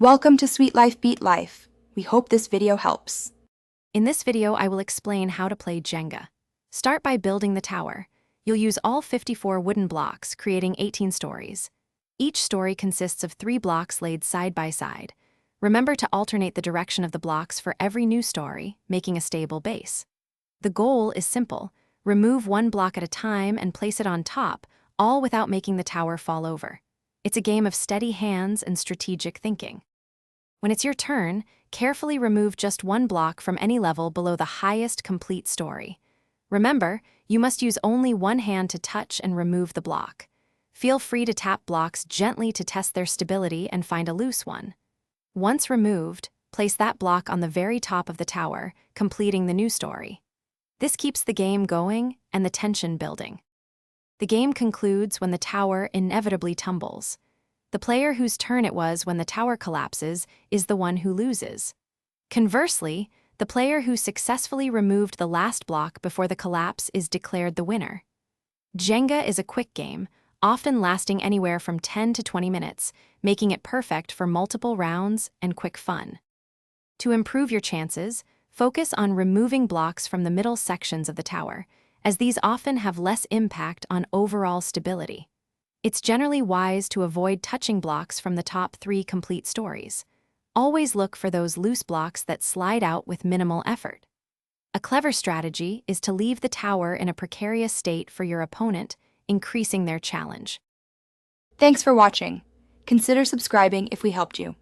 Welcome to Sweet Life Beat Life. We hope this video helps. In this video, I will explain how to play Jenga. Start by building the tower. You'll use all 54 wooden blocks, creating 18 stories. Each story consists of 3 blocks laid side by side. Remember to alternate the direction of the blocks for every new story, making a stable base. The goal is simple. Remove 1 block at a time and place it on top, all without making the tower fall over. It's a game of steady hands and strategic thinking. When it's your turn, carefully remove just 1 block from any level below the highest complete story. Remember, you must use only 1 hand to touch and remove the block. Feel free to tap blocks gently to test their stability and find a loose one. Once removed, place that block on the very top of the tower, completing the new story. This keeps the game going and the tension building. The game concludes when the tower inevitably tumbles. The player whose turn it was when the tower collapses is the one who loses. Conversely, the player who successfully removed the last block before the collapse is declared the winner. Jenga is a quick game, often lasting anywhere from 10 to 20 minutes, making it perfect for multiple rounds and quick fun. To improve your chances, focus on removing blocks from the middle sections of the tower, as these often have less impact on overall stability. It's generally wise to avoid touching blocks from the top 3 complete stories. Always look for those loose blocks that slide out with minimal effort. A clever strategy is to leave the tower in a precarious state for your opponent, increasing their challenge. Thanks for watching. Consider subscribing if we helped you.